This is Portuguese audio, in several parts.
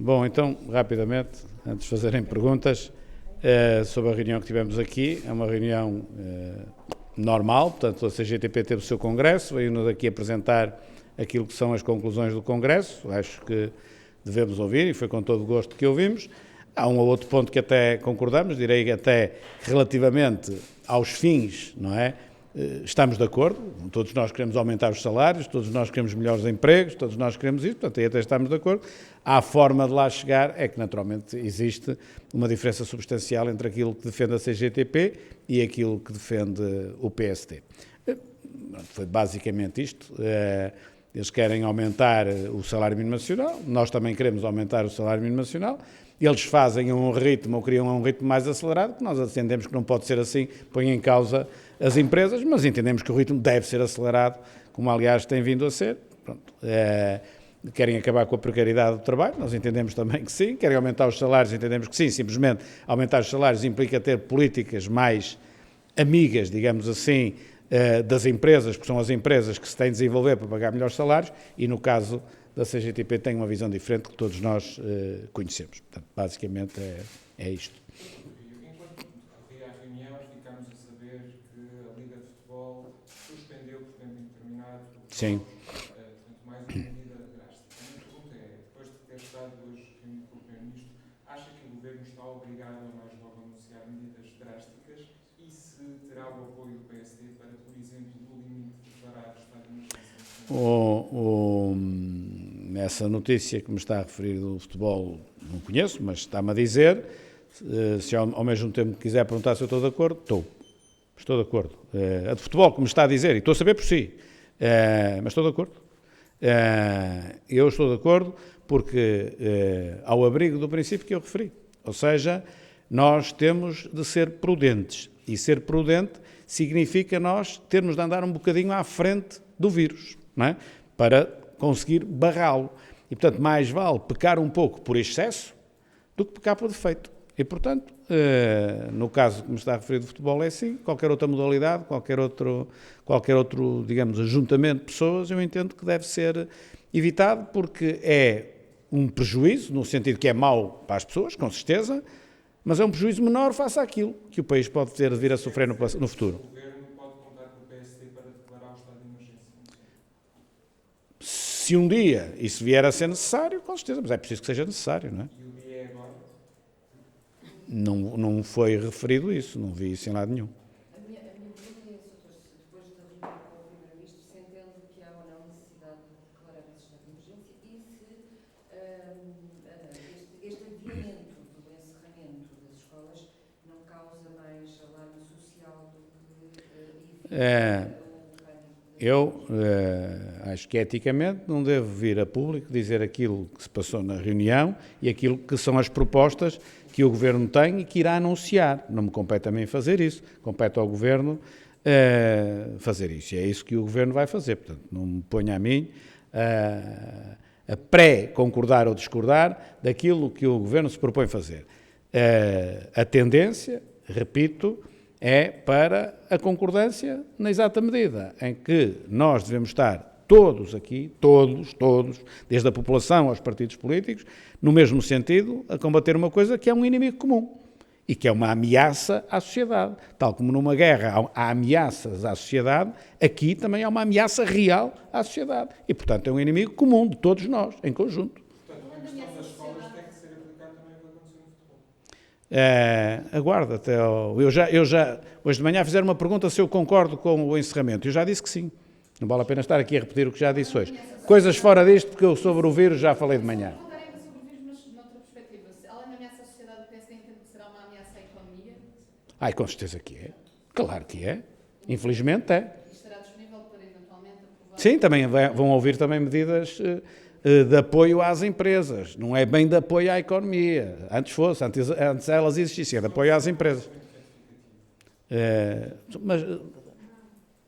Bom, então, rapidamente, antes de fazerem perguntas, sobre a reunião que tivemos aqui, é uma reunião normal, portanto a CGTP teve o seu congresso, veio-nos aqui apresentar aquilo que são as conclusões do congresso, acho que devemos ouvir e foi com todo o gosto que ouvimos. Há um ou outro ponto que até concordamos, direi até relativamente aos fins, não é? Estamos de acordo, todos nós queremos aumentar os salários, todos nós queremos melhores empregos, todos nós queremos isso, portanto aí até estamos de acordo. A forma de lá chegar é que naturalmente existe uma diferença substancial entre aquilo que defende a CGTP e aquilo que defende o PSD. Foi basicamente isto. Eles querem aumentar o salário mínimo nacional, nós também queremos aumentar o salário mínimo nacional. Eles fazem um ritmo, ou criam um ritmo mais acelerado, que nós entendemos que não pode ser assim, põe em causa as empresas, mas entendemos que o ritmo deve ser acelerado, como aliás tem vindo a ser. Pronto. Querem acabar com a precariedade do trabalho, nós entendemos também que sim. Querem aumentar os salários, entendemos que sim. Simplesmente aumentar os salários implica ter políticas mais amigas, digamos assim, das empresas, porque são as empresas que se têm de desenvolver para pagar melhores salários, e no caso da CGTP tem uma visão diferente que todos nós conhecemos. Portanto, basicamente é isto. Enquanto corria a reunião, ficámos a saber que a Liga de Futebol suspendeu por tempo indeterminado o Sim. Portanto, mais uma medida drástica. A minha pergunta é, depois de ter estado hoje reunido com o Primeiro-Ministro, acha que o Governo está obrigado a mais logo anunciar medidas drásticas e se terá o apoio do PSD para, por exemplo, no limite, declarar o estado de emergência? Essa notícia que me está a referir do futebol não conheço, mas está-me a dizer, se ao mesmo tempo quiser perguntar se eu estou de acordo, estou de acordo. A de futebol que me está a dizer, e estou a saber por si, mas estou de acordo. Eu estou de acordo porque ao abrigo do princípio que eu referi, ou seja, nós temos de ser prudentes, e ser prudente significa nós termos de andar um bocadinho à frente do vírus, não é? Para conseguir barrá-lo. E, portanto, mais vale pecar um pouco por excesso do que pecar por defeito. E, portanto, no caso que me está a referir do futebol é assim, qualquer outra modalidade, qualquer outro, digamos, ajuntamento de pessoas, eu entendo que deve ser evitado, porque é um prejuízo, no sentido que é mau para as pessoas, com certeza, mas é um prejuízo menor face àquilo que o país pode ter de vir a sofrer no futuro. Se um dia isso vier a ser necessário, com certeza, mas é preciso que seja necessário, não é? E o dia é agora? Não foi referido isso, não vi isso em lado nenhum. A minha pergunta é, Sr. depois da reunião com o Primeiro-Ministro, se entende que há ou não necessidade de declarar esse estado de emergência e se este adiamento do encerramento das escolas não causa mais alarme social do que evita Eu acho que eticamente não devo vir a público dizer aquilo que se passou na reunião e aquilo que são as propostas que o Governo tem e que irá anunciar. Não me compete a mim fazer isso, compete ao Governo fazer isso. E é isso que o Governo vai fazer. Portanto, não me ponha a mim a pré-concordar ou discordar daquilo que o Governo se propõe fazer. A tendência, repito, é para a concordância na exata medida em que nós devemos estar todos aqui, todos, desde a população aos partidos políticos, no mesmo sentido, a combater uma coisa que é um inimigo comum e que é uma ameaça à sociedade. Tal como numa guerra há ameaças à sociedade, aqui também há uma ameaça real à sociedade. E, portanto, é um inimigo comum de todos nós, em conjunto. Aguardo até hoje de manhã fizeram uma pergunta se eu concordo com o encerramento. Eu já disse que sim. Não vale a pena estar aqui a repetir o que já disse hoje. Coisas fora disto, porque eu sobre o vírus já falei de manhã. Sobre o vírus, mas noutra perspectiva. Além da ameaça à sociedade, o PSD entende que será uma ameaça à economia? Com certeza que é. Claro que é. Infelizmente é. Estará disponível para eventualmente aprovar? Sim, também vão ouvir também medidas de apoio às empresas, não é bem de apoio à economia, antes elas existissem, é de apoio às empresas. Mas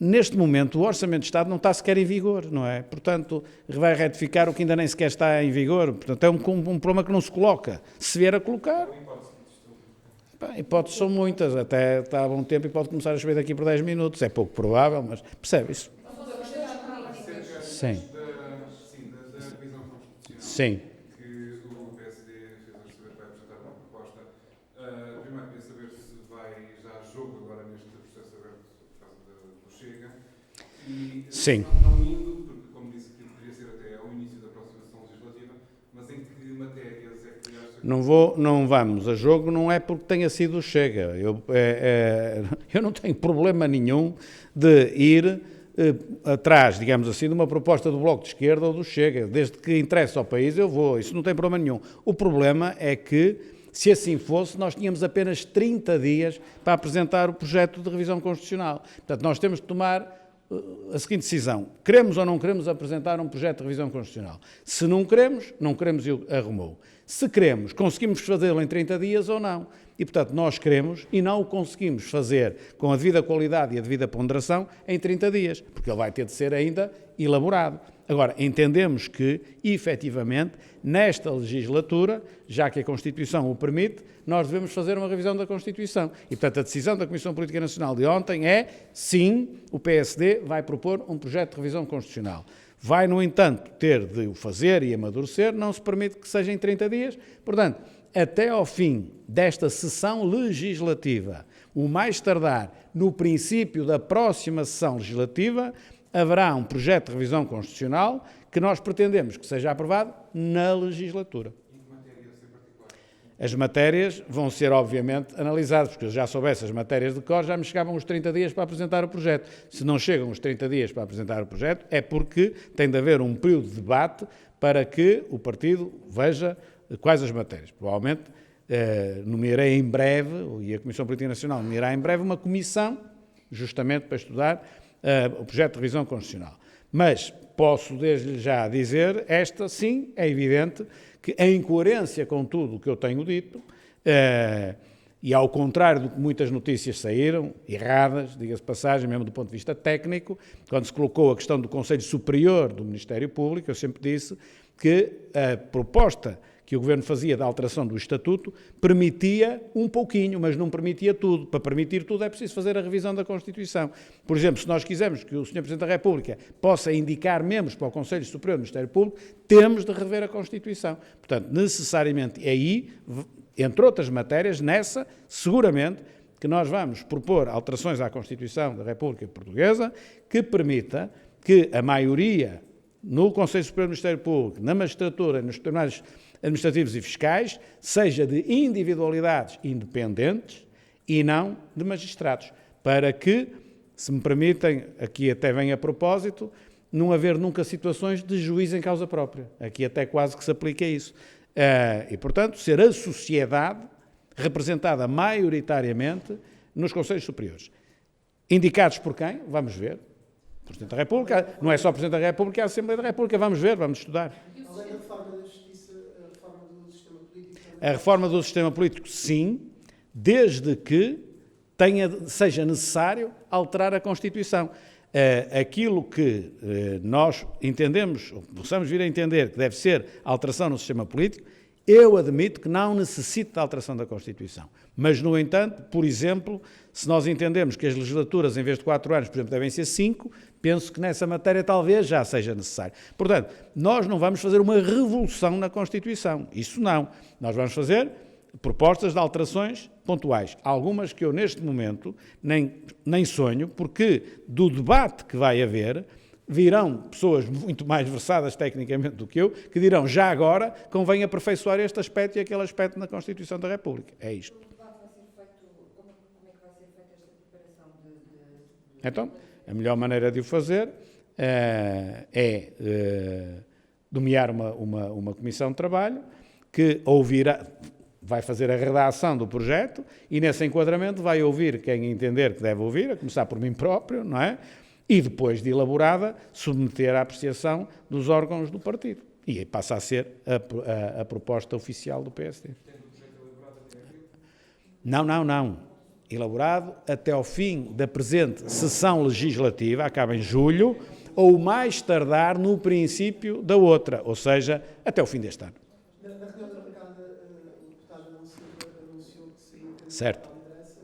neste momento o Orçamento de Estado não está sequer em vigor, não é? Portanto, vai retificar o que ainda nem sequer está em vigor, portanto é um problema que não se coloca. Se vier a colocar, hipóteses são muitas, até está há bom tempo e pode começar a chover daqui por 10 minutos, é pouco provável, mas percebe isso? Sim. Sim. Da revisão constitucional Sim. que o PSD Sim. Não indo, porque, como disse, aquilo poderia ser até ao início da próxima sessão legislativa, mas em que matérias é que acha que... Não vamos a jogo, não é porque tenha sido o Chega. Eu não tenho problema nenhum de ir atrás, digamos assim, de uma proposta do Bloco de Esquerda ou do Chega. Desde que interessa ao país, eu vou. Isso não tem problema nenhum. O problema é que, se assim fosse, nós tínhamos apenas 30 dias para apresentar o projeto de revisão constitucional. Portanto, nós temos de tomar a seguinte decisão: queremos ou não queremos apresentar um projeto de revisão constitucional? Se não queremos e arrumou. Se queremos, conseguimos fazê-lo em 30 dias ou não? E, portanto, nós queremos e não o conseguimos fazer com a devida qualidade e a devida ponderação em 30 dias, porque ele vai ter de ser ainda elaborado. Agora, entendemos que, efetivamente, nesta legislatura, já que a Constituição o permite, nós devemos fazer uma revisão da Constituição. E, portanto, a decisão da Comissão Política Nacional de ontem é, sim, o PSD vai propor um projeto de revisão constitucional. Vai, no entanto, ter de o fazer e amadurecer, não se permite que seja em 30 dias. Portanto, até ao fim desta sessão legislativa, o mais tardar no princípio da próxima sessão legislativa, haverá um projeto de revisão constitucional que nós pretendemos que seja aprovado na legislatura. Em que matérias em particular? As matérias vão ser, obviamente, analisadas, porque eu já soubesse as matérias de cor, já me chegavam os 30 dias para apresentar o projeto. Se não chegam os 30 dias para apresentar o projeto, é porque tem de haver um período de debate para que o partido veja quais as matérias. Provavelmente nomearei em breve, e a Comissão Política Nacional nomeará em breve, uma comissão, justamente para estudar o projeto de revisão constitucional. Mas posso desde já dizer, esta sim, é evidente que, em coerência com tudo o que eu tenho dito, e ao contrário do que muitas notícias saíram, erradas, diga-se de passagem, mesmo do ponto de vista técnico, quando se colocou a questão do Conselho Superior do Ministério Público, eu sempre disse que a proposta que o Governo fazia da alteração do Estatuto permitia um pouquinho, mas não permitia tudo. Para permitir tudo é preciso fazer a revisão da Constituição. Por exemplo, se nós quisermos que o Sr. Presidente da República possa indicar membros para o Conselho Superior do Ministério Público, temos de rever a Constituição. Portanto, necessariamente aí, entre outras matérias, nessa, seguramente, que nós vamos propor alterações à Constituição da República Portuguesa que permita que a maioria no Conselho Superior do Ministério Público, na magistratura, nos tribunais administrativos e fiscais, seja de individualidades independentes e não de magistrados, para que, se me permitem, aqui até vem a propósito, não haver nunca situações de juiz em causa própria. Aqui até quase que se aplica isso. E, portanto, ser a sociedade representada maioritariamente nos Conselhos Superiores. Indicados por quem? Vamos ver. Presidente da República, não é só Presidente da República, é a Assembleia da República. Vamos ver, vamos estudar. Além da reforma da Justiça, a reforma do sistema político... A reforma do sistema político, sim, desde que seja necessário alterar a Constituição. Aquilo que nós entendemos, ou possamos vir a entender que deve ser alteração no sistema político, eu admito que não necessita de alteração da Constituição. Mas, no entanto, por exemplo, se nós entendemos que as legislaturas, em vez de 4 anos, por exemplo, devem ser 5, penso que nessa matéria talvez já seja necessário. Portanto, nós não vamos fazer uma revolução na Constituição. Isso não. Nós vamos fazer propostas de alterações pontuais. Algumas que eu, neste momento, nem sonho, porque do debate que vai haver, virão pessoas muito mais versadas tecnicamente do que eu, que dirão, já agora, convém aperfeiçoar este aspecto e aquele aspecto na Constituição da República. É isto. O debate vai ser feito, como é que vai ser feita esta preparação de... Então, a melhor maneira de o fazer é nomear uma comissão de trabalho que ouvirá, vai fazer a redação do projeto e, nesse enquadramento, vai ouvir quem entender que deve ouvir, a começar por mim próprio, não é? E depois de elaborada, submeter à apreciação dos órgãos do partido. E aí passa a ser a proposta oficial do PSD. Não. Elaborado até ao fim da presente sessão legislativa, acaba em julho, ou mais tardar no princípio da outra, ou seja, até o fim deste ano. Na reunião da bancada, o deputado Adão Silva anunciou que seria Certo. à liderança.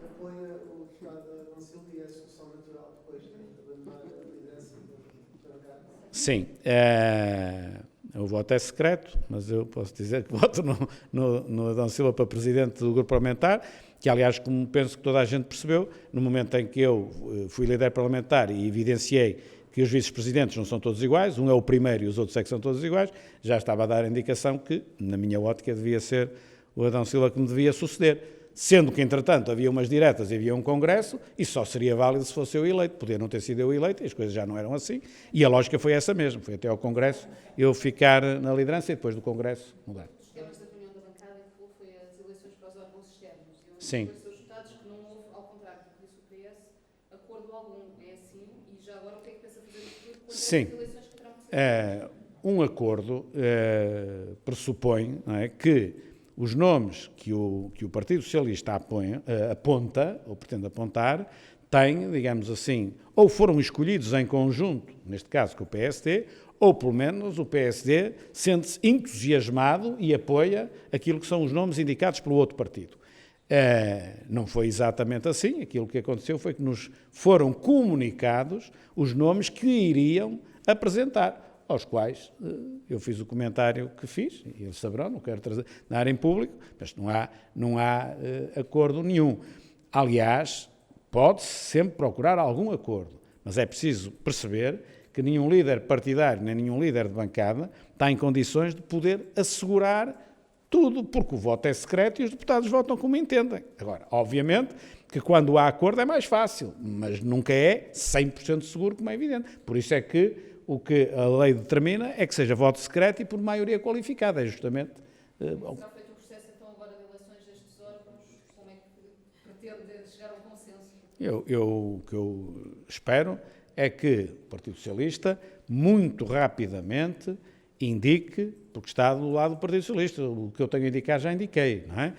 Apoia o deputado Adão Silva e a solução natural depois de abandonar a liderança da bancada? Sim. O voto é secreto, mas eu posso dizer que voto no Adão Silva para presidente do grupo parlamentar, que aliás, como penso que toda a gente percebeu, no momento em que eu fui líder parlamentar e evidenciei que os vice-presidentes não são todos iguais, um é o primeiro e os outros é que são todos iguais, já estava a dar a indicação que, na minha ótica, devia ser o Adão Silva que me devia suceder. Sendo que, entretanto, havia umas diretas e havia um congresso, e só seria válido se fosse eu eleito. Podia não ter sido eu eleito, e as coisas já não eram assim, e a lógica foi essa mesmo, foi até ao congresso eu ficar na liderança e depois do congresso mudar. Os temas da reunião da bancada que falou foi as eleições para os órgãos externos. Sim. Os resultados que não houve, ao contrário do que disse o PS, acordo algum. É assim, e já agora o que é que pensa fazer no futuro com as eleições que terão que ser? Um acordo pressupõe, não é, que os nomes que o Partido Socialista aponta, ou pretende apontar, têm, digamos assim, ou foram escolhidos em conjunto, neste caso com o PSD, ou pelo menos o PSD sente-se entusiasmado e apoia aquilo que são os nomes indicados pelo outro partido. Não foi exatamente assim, aquilo que aconteceu foi que nos foram comunicados os nomes que iriam apresentar, aos quais eu fiz o comentário que fiz, e eles saberão, não quero dar em público, mas não há acordo nenhum. Aliás, pode-se sempre procurar algum acordo, mas é preciso perceber que nenhum líder partidário, nem nenhum líder de bancada está em condições de poder assegurar tudo, porque o voto é secreto e os deputados votam como entendem. Agora, obviamente que quando há acordo é mais fácil, mas nunca é 100% seguro, como é evidente. Por isso é que o que a lei determina é que seja voto secreto e por maioria qualificada. É justamente... Será feito o processo, então, agora de eleições destes órgãos? Como é que pretende chegar a um consenso? O que eu espero é que o Partido Socialista, muito rapidamente, indique, porque está do lado do Partido Socialista, o que eu tenho a indicar já indiquei, não é?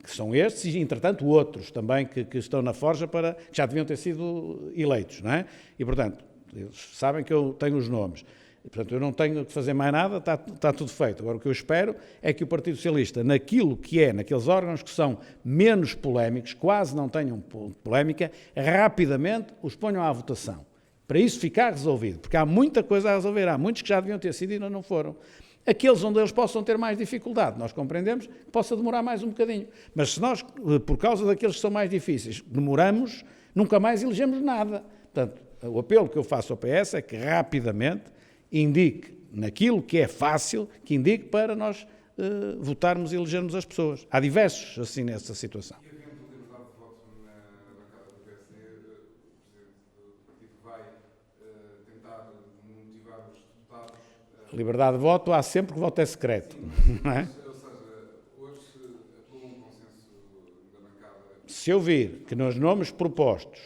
Que são estes e, entretanto, outros também que estão na forja que já deviam ter sido eleitos, não é? E, portanto, eles sabem que eu tenho os nomes. Portanto, eu não tenho que fazer mais nada, está tudo feito. Agora, o que eu espero é que o Partido Socialista, naqueles órgãos que são menos polémicos, quase não tenham polémica, rapidamente os ponham à votação. Para isso ficar resolvido. Porque há muita coisa a resolver. Há muitos que já deviam ter sido e ainda não foram. Aqueles onde eles possam ter mais dificuldade, nós compreendemos que possa demorar mais um bocadinho. Mas se nós, por causa daqueles que são mais difíceis, demoramos, nunca mais elegemos nada. Portanto, o apelo que eu faço ao PS é que rapidamente indique naquilo que é fácil, que indique para nós votarmos e elegermos as pessoas. Há diversos assim nessa situação. E havendo liberdade de voto na bancada do PSD, o Presidente do Partido vai tentar motivar os deputados... Liberdade de voto, há sempre que o voto é secreto. Não é? Ou seja, hoje apelou um consenso da bancada... Se eu vir que nos nomes propostos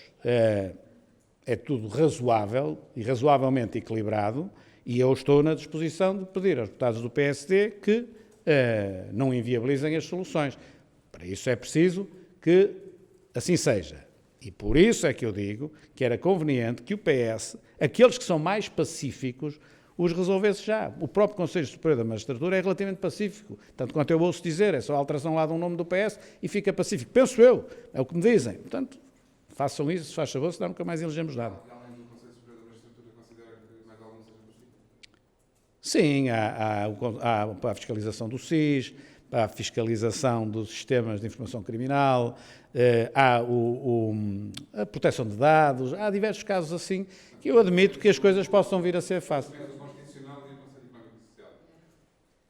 é tudo razoável e razoavelmente equilibrado, e eu estou na disposição de pedir aos deputados do PSD que não inviabilizem as soluções. Para isso é preciso que assim seja. E por isso é que eu digo que era conveniente que o PS, aqueles que são mais pacíficos, os resolvesse já. O próprio Conselho Superior da Magistratura é relativamente pacífico. Tanto quanto eu ouço dizer, é só a alteração lá de um nome do PS e fica pacífico. Penso eu, é o que me dizem. Portanto, façam isso, se faz favor, senão nunca mais elegemos nada. E além do Conselho Superior da Magistratura, considera que mais algum seja possível? Sim, há a fiscalização do SIS, há a fiscalização dos sistemas de informação criminal, há a proteção de dados, há diversos casos assim que eu admito que as coisas possam vir a ser fáceis. O Constitucional e o Conselho Económico e Social.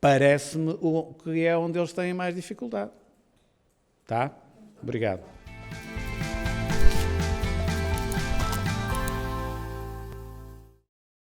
Parece-me que é onde eles têm mais dificuldade. Tá? Obrigado.